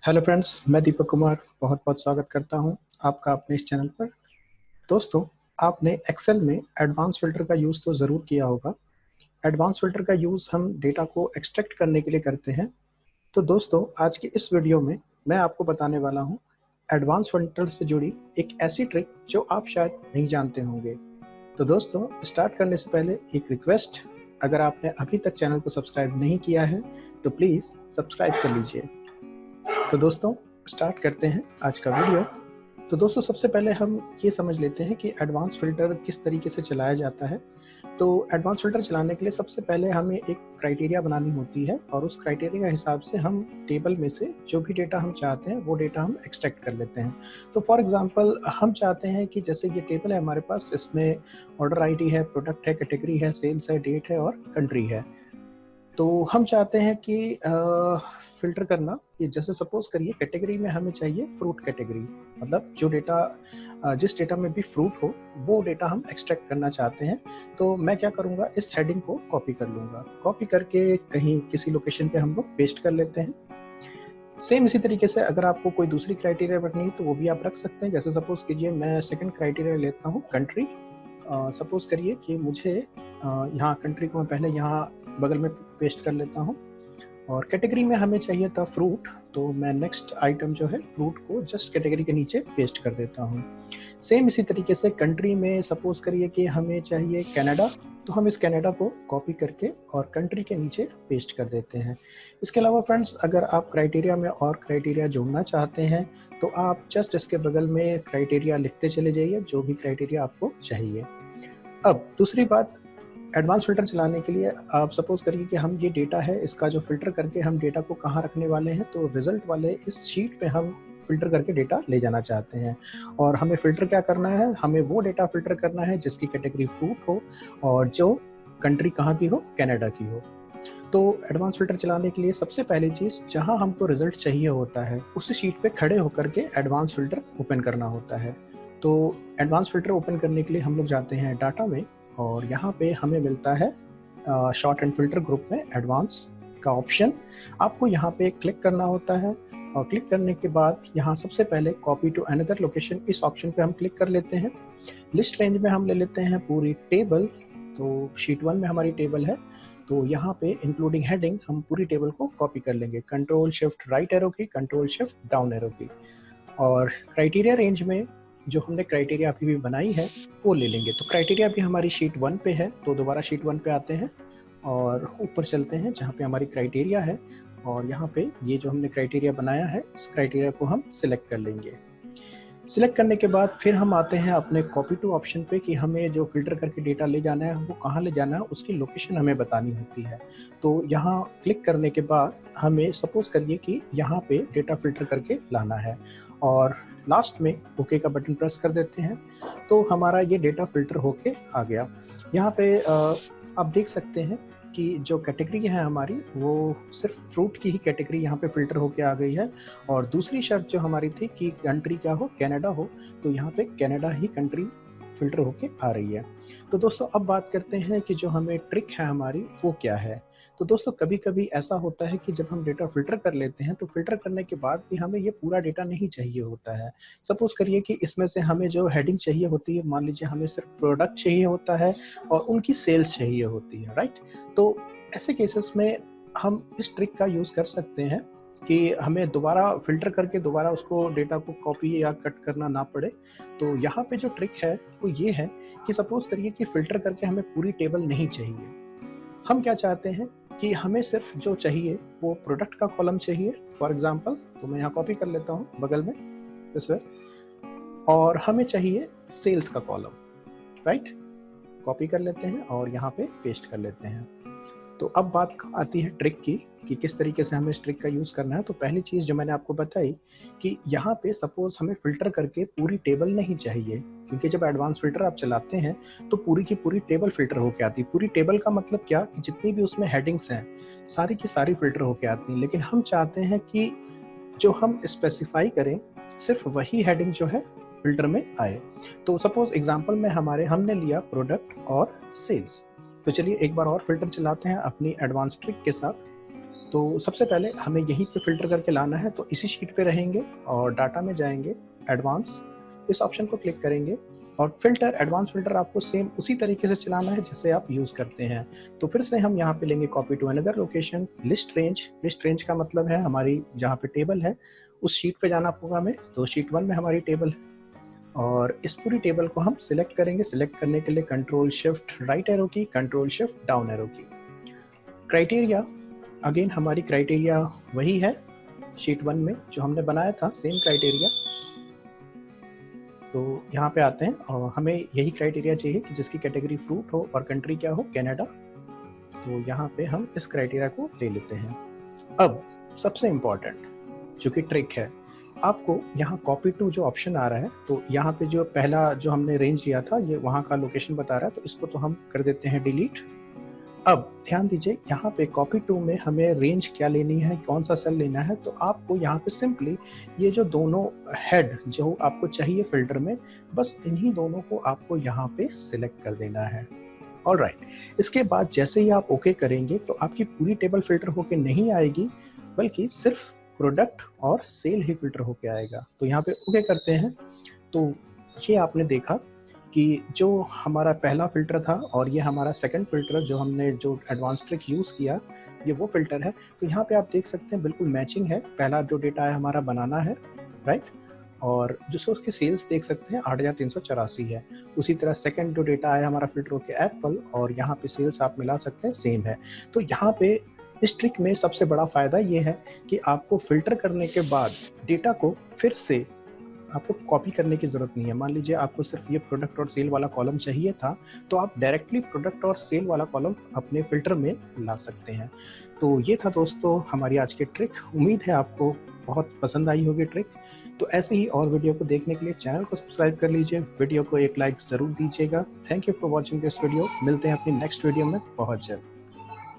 Hello friends, मैं दीपक कुमार बहुत बहुत स्वागत करता हूं आपका अपने इस चैनल पर। दोस्तों, आपने एक्सेल में एडवांस फिल्टर का यूज़ तो ज़रूर किया होगा। एडवांस फिल्टर का यूज़ हम डेटा को एक्सट्रैक्ट करने के लिए करते हैं। तो दोस्तों, आज की इस वीडियो में मैं आपको बताने वाला हूं एडवांस फिल्टर से जुड़ी एक ऐसी ट्रिक जो आप शायद नहीं जानते होंगे। तो दोस्तों, स्टार्ट करने से पहले एक रिक्वेस्ट, अगर आपने अभी तक चैनल को सब्सक्राइब नहीं किया है तो प्लीज़ सब्सक्राइब कर लीजिए। तो दोस्तों, स्टार्ट करते हैं आज का वीडियो। तो दोस्तों, सबसे पहले हम ये समझ लेते हैं कि एडवांस फ़िल्टर किस तरीके से चलाया जाता है। तो एडवांस फ़िल्टर चलाने के लिए सबसे पहले हमें एक क्राइटेरिया बनानी होती है और उस क्राइटेरिया के हिसाब से हम टेबल में से जो भी डेटा हम चाहते हैं वो डेटा हम एक्सट्रैक्ट कर लेते हैं। तो फॉर एग्जांपल हम चाहते हैं कि जैसे ये टेबल है हमारे पास, इसमें ऑर्डर आईडी है, प्रोडक्ट है, कैटेगरी है, सेल्स है, डेट है और कंट्री है। तो हम चाहते हैं कि फ़िल्टर करना कि जैसे सपोज़ करिए कैटेगरी में हमें चाहिए फ्रूट कैटेगरी, मतलब जो डेटा जिस डेटा में भी फ्रूट हो वो डेटा हम एक्सट्रैक्ट करना चाहते हैं। तो मैं क्या करूँगा, इस हेडिंग को कॉपी कर लूँगा। कॉपी करके कहीं किसी लोकेशन पे हम लोग पेस्ट कर लेते हैं। सेम इसी तरीके से अगर आपको कोई दूसरी क्राइटेरिया रखनी है तो वो भी आप रख सकते हैं। जैसे सपोज़ कीजिए मैं सेकंड क्राइटेरिया लेता हूँ कंट्री। सपोज़ करिए कि मुझे यहाँ कंट्री को मैं पहले यहाँ बगल में पेस्ट कर लेता हूँ और कैटेगरी में हमें चाहिए था फ्रूट, तो मैं नेक्स्ट आइटम जो है फ्रूट को जस्ट कैटेगरी के नीचे पेस्ट कर देता हूँ। सेम इसी तरीके से कंट्री में सपोज़ करिए कि हमें चाहिए कनाडा, तो हम इस कनाडा को कॉपी करके और कंट्री के नीचे पेस्ट कर देते हैं। इसके अलावा फ्रेंड्स, अगर आप क्राइटेरिया में और क्राइटेरिया जोड़ना चाहते हैं तो आप जस्ट इसके बगल में क्राइटेरिया लिखते चले जाइए, जो भी क्राइटेरिया आपको चाहिए। अब दूसरी बात, एडवांस फ़िल्टर चलाने के लिए आप सपोज़ करिए कि हम ये डेटा है, इसका जो फ़िल्टर करके हम डेटा को कहाँ रखने वाले हैं, तो रिज़ल्ट वाले इस शीट पे हम फ़िल्टर करके डेटा ले जाना चाहते हैं। और हमें फ़िल्टर क्या करना है, हमें वो डेटा फ़िल्टर करना है जिसकी कैटेगरी फ्रूट हो और जो कंट्री कहाँ की हो, कनाडा की हो। तो एडवांस फ़िल्टर चलाने के लिए सबसे पहली चीज़, जहाँ हमको रिज़ल्ट चाहिए होता है उसी शीट पे खड़े होकर के एडवांस फ़िल्टर ओपन करना होता है। तो एडवांस फ़िल्टर ओपन करने के लिए हम लोग जाते हैं डाटा में और यहाँ पे हमें मिलता है शॉर्ट एंड फ़िल्टर ग्रुप में एडवांस का ऑप्शन। आपको यहाँ पे क्लिक करना होता है और क्लिक करने के बाद यहाँ सबसे पहले कॉपी टू अनदर लोकेशन, इस ऑप्शन पे हम क्लिक कर लेते हैं। लिस्ट रेंज में हम ले लेते हैं पूरी टेबल, तो शीट 1 में हमारी टेबल है, तो यहाँ पे इंक्लूडिंग हेडिंग हम पूरी टेबल को कॉपी कर लेंगे, कंट्रोल शिफ्ट राइट एरो की, कंट्रोल शिफ्ट डाउन एरो की। और क्राइटेरिया रेंज में जो हमने क्राइटेरिया अभी भी बनाई है वो ले लेंगे। तो क्राइटेरिया भी हमारी शीट 1 पे है, तो दोबारा शीट 1 पे आते हैं और ऊपर चलते हैं जहाँ पे हमारी क्राइटेरिया है और यहाँ पे ये जो हमने क्राइटेरिया बनाया है इस क्राइटेरिया को हम सिलेक्ट कर लेंगे। सिलेक्ट करने के बाद फिर हम आते हैं अपने कॉपी टू ऑप्शन पे कि हमें जो फिल्टर करके डेटा ले जाना है वो कहाँ ले जाना है, उसकी लोकेशन हमें बतानी होती है। तो यहाँ क्लिक करने के बाद हमें सपोज करिए कि यहाँ पे डेटा फिल्टर करके लाना है और लास्ट में ओके का बटन प्रेस कर देते हैं, तो हमारा ये डेटा फिल्टर होके आ गया। यहाँ पे आप देख सकते हैं कि जो कैटेगरी है हमारी वो सिर्फ फ्रूट की ही कैटेगरी यहाँ पे फिल्टर होके आ गई है और दूसरी शर्त जो हमारी थी कि कंट्री क्या हो, कनाडा हो, तो यहाँ पे कनाडा ही कंट्री फिल्टर होके आ रही है। तो दोस्तों, अब बात करते हैं कि जो हमें ट्रिक है हमारी वो क्या है। तो दोस्तों, कभी कभी ऐसा होता है कि जब हम डेटा फिल्टर कर लेते हैं तो फिल्टर करने के बाद भी हमें ये पूरा डेटा नहीं चाहिए होता है। सपोज करिए कि इसमें से हमें जो हेडिंग चाहिए होती है, मान लीजिए हमें सिर्फ प्रोडक्ट चाहिए होता है और उनकी सेल्स चाहिए होती है, राइट। तो ऐसे केसेस में हम इस ट्रिक का यूज़ कर सकते हैं कि हमें दोबारा फ़िल्टर करके दोबारा उसको डेटा को कॉपी या कट करना ना पड़े। तो यहाँ पे जो ट्रिक है वो ये है कि सपोज़ करिए कि फ़िल्टर करके हमें पूरी टेबल नहीं चाहिए। हम क्या चाहते हैं कि हमें सिर्फ जो चाहिए वो प्रोडक्ट का कॉलम चाहिए, फॉर एग्जांपल, तो मैं यहाँ कॉपी कर लेता हूँ बगल में इस वे, और हमें चाहिए सेल्स का कॉलम, राइट। कॉपी कर लेते हैं और यहाँ पे पेस्ट कर लेते हैं। तो अब बात आती है ट्रिक की कि किस तरीके से हमें इस ट्रिक का यूज़ करना है। तो पहली चीज़ जो मैंने आपको बताई कि यहाँ पे सपोज़ हमें फ़िल्टर करके पूरी टेबल नहीं चाहिए, क्योंकि जब एडवांस फ़िल्टर आप चलाते हैं तो पूरी की पूरी टेबल फ़िल्टर होके आती है। पूरी टेबल का मतलब क्या, कि जितनी भी उसमें हेडिंग्स हैं सारी की सारी फ़िल्टर होके आती हैं। लेकिन हम चाहते हैं कि जो हम स्पेसिफाई करें सिर्फ वही हेडिंग जो है फ़िल्टर में आए। तो सपोज़ एग्जांपल में हमने लिया प्रोडक्ट और सेल्स। तो चलिए एक बार और फ़िल्टर चलाते हैं अपनी एडवांस ट्रिक के साथ। तो सबसे पहले हमें यहीं पे फ़िल्टर करके लाना है, तो इसी शीट पे रहेंगे और डाटा में जाएंगे, एडवांस, इस ऑप्शन को क्लिक करेंगे और फ़िल्टर, एडवांस फ़िल्टर आपको सेम उसी तरीके से चलाना है जैसे आप यूज़ करते हैं। तो फिर से हम यहाँ पे लेंगे copy to another location, list range का मतलब है हमारी जहाँ पे टेबल है उस शीट पे जाना होगा हमें। तो शीट 1 में हमारी टेबल है और इस पूरी टेबल को हम सिलेक्ट करेंगे। सिलेक्ट करने के लिए कंट्रोल शिफ्ट राइट एरो की, कंट्रोल शिफ्ट डाउन एरो की। क्राइटेरिया, अगेन हमारी क्राइटेरिया वही है शीट 1 में जो हमने बनाया था, सेम क्राइटेरिया। तो यहाँ पे आते हैं और हमें यही क्राइटेरिया चाहिए कि जिसकी कैटेगरी फ्रूट हो और कंट्री क्या हो, कनाडा। तो यहाँ पे हम इस क्राइटेरिया को ले लेते हैं। अब सबसे इम्पॉर्टेंट जो कि ट्रिक है, आपको यहाँ कॉपी टू जो ऑप्शन आ रहा है, तो यहाँ पे जो पहला जो हमने रेंज लिया था ये वहाँ का लोकेशन बता रहा है, तो इसको तो हम कर देते हैं डिलीट। अब ध्यान दीजिए यहाँ पे कॉपी टू में हमें रेंज क्या लेनी है, कौन सा सेल लेना है। तो आपको यहाँ पे सिंपली ये जो दोनों हेड जो आपको चाहिए फिल्टर में, बस इन्हीं दोनों को आपको यहाँ पे सिलेक्ट कर देना है। ऑलराइट, इसके बाद जैसे ही आप ओके करेंगे तो आपकी पूरी टेबल फिल्टर होके नहीं आएगी, बल्कि सिर्फ प्रोडक्ट और सेल ही फिल्टर होके आएगा। तो यहाँ पे ओके करते हैं। तो ये आपने देखा कि जो हमारा पहला फ़िल्टर था और ये हमारा सेकंड फ़िल्टर जो हमने जो एडवांस ट्रिक यूज़ किया, ये वो फ़िल्टर है। तो यहाँ पे आप देख सकते हैं बिल्कुल मैचिंग है। पहला जो डेटा है हमारा बनाना है, राइट, और जिसको उसके सेल्स देख सकते हैं 8384 है। उसी तरह सेकंड जो डेटा है हमारा फ़िल्टर होके एप्पल, और यहाँ पे सेल्स आप मिला सकते हैं, सेम है। तो यहाँ पे इस ट्रिक में सबसे बड़ा फ़ायदा ये है कि आपको फ़िल्टर करने के बाद डेटा को फिर से आपको कॉपी करने की ज़रूरत नहीं है। मान लीजिए आपको सिर्फ ये प्रोडक्ट और सेल वाला कॉलम चाहिए था, तो आप डायरेक्टली प्रोडक्ट और सेल वाला कॉलम अपने फ़िल्टर में ला सकते हैं। तो ये था दोस्तों हमारी आज की ट्रिक। उम्मीद है आपको बहुत पसंद आई होगी ट्रिक। तो ऐसे ही और वीडियो को देखने के लिए चैनल को सब्सक्राइब कर लीजिए, वीडियो को एक लाइक ज़रूर दीजिएगा। Thank you for watching this video. मिलते हैं अपनी नेक्स्ट वीडियो में बहुत जल्द।